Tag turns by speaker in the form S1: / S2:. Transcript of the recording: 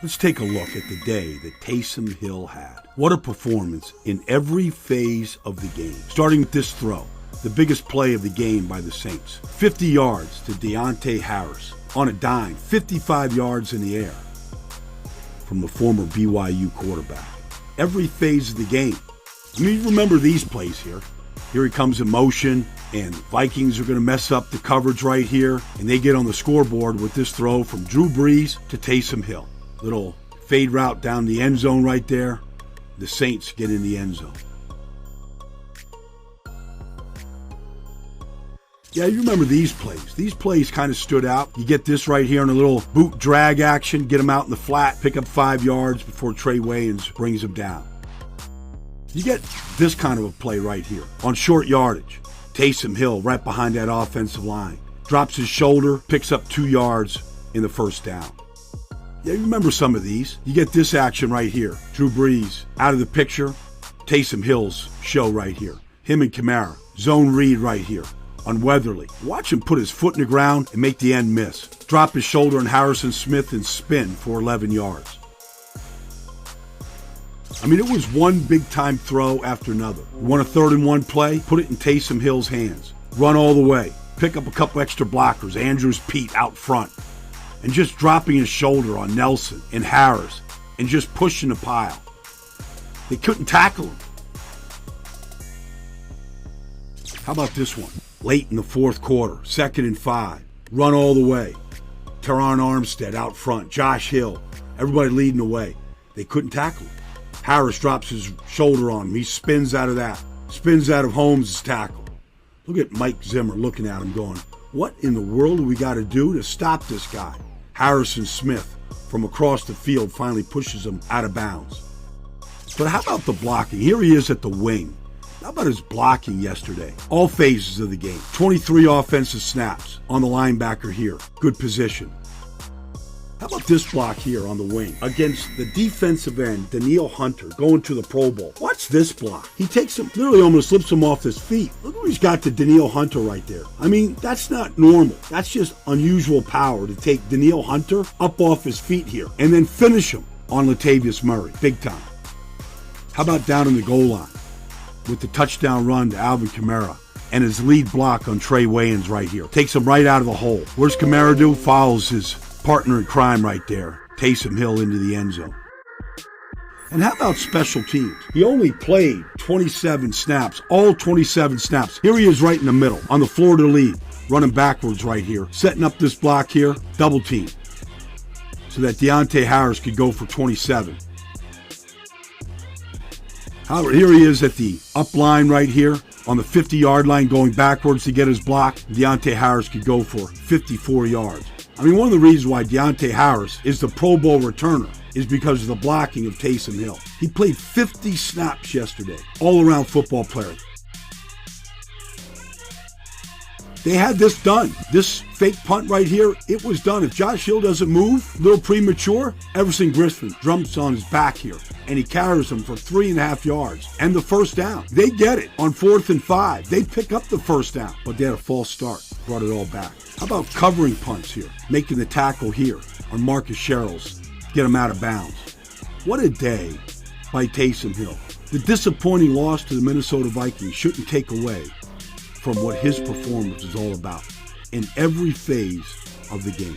S1: Let's take a look at the day that Taysom Hill had. What a performance in every phase of the game. Starting with this throw, the biggest play of the game by the Saints. 50 yards to Deontay Harris on a dime, 55 yards in the air from the former BYU quarterback. Every phase of the game. I mean, you remember these plays here. Here he comes in motion, and Vikings are going to mess up the coverage right here, and they get on the scoreboard with this throw from Drew Brees to Taysom Hill. Little fade route down the end zone right there. The Saints get in the end zone. Yeah, you remember these plays. These plays kind of stood out. You get this right here in a little boot drag action, get him out in the flat, pick up 5 yards before Trey Wayans brings him down. You get this kind of a play right here on short yardage. Taysom Hill right behind that offensive line. Drops his shoulder, picks up 2 yards in the first down. Yeah, you remember some of these. You get this action right here. Drew Brees out of the picture. Taysom Hill's show right here. Him and Kamara. Zone read right here on Weatherly. Watch him put his foot in the ground and make the end miss. Drop his shoulder on Harrison Smith and spin for 11 yards. I mean, it was one big-time throw after another. You want a 3rd-and-1 play? Put it in Taysom Hill's hands. Run all the way. Pick up a couple extra blockers. Andrews Pete out front. And just dropping his shoulder on Nelson and Harris and just pushing the pile. They couldn't tackle him. How about this one? Late in the 4th quarter, 2nd and 5. Run all the way. Teron Armstead out front. Josh Hill. Everybody leading the way. They couldn't tackle him. Harris drops his shoulder on him. He spins out of that. Spins out of Holmes' tackle. Look at Mike Zimmer looking at him going, what in the world do we got to do to stop this guy? Harrison Smith from across the field finally pushes him out of bounds. But how about the blocking? Here he is at the wing. How about his blocking yesterday? All phases of the game. 23 offensive snaps on the linebacker here. Good position. How about this block here on the wing against the defensive end, Danielle Hunter, going to the Pro Bowl? Watch this block. He takes him, literally almost slips him off his feet. Look where he's got to Danielle Hunter right there. I mean, that's not normal. That's just unusual power to take Danielle Hunter up off his feet here and then finish him on Latavius Murray, big time. How about down in the goal line with the touchdown run to Alvin Kamara and his lead block on Trey Wayans right here? Takes him right out of the hole. Where's Kamara do? Follows his partner in crime right there, Taysom Hill into the end zone. And how about special teams? He only played 27 snaps, all 27 snaps. Here he is right in the middle, on the Florida lead, running backwards right here, setting up this block here, double team, so that Deontay Harris could go for 27. However, here he is at the up line right here, on the 50-yard line, going backwards to get his block. Deontay Harris could go for 54 yards. I mean, one of the reasons why Deontay Harris is the Pro Bowl returner is because of the blocking of Taysom Hill. He played 50 snaps yesterday, all-around football player. They had this done. This fake punt right here, it was done. If Josh Hill doesn't move, a little premature, Everson Griffin jumps on his back here, and he carries him for 3.5 yards and the first down. They get it on 4th and 5. They pick up the first down, but they had a false start, brought it all back. How about covering punts here, making the tackle here on Marcus Sherrills, get him out of bounds. What a day by Taysom Hill. The disappointing loss to the Minnesota Vikings shouldn't take away from what his performance is all about in every phase of the game.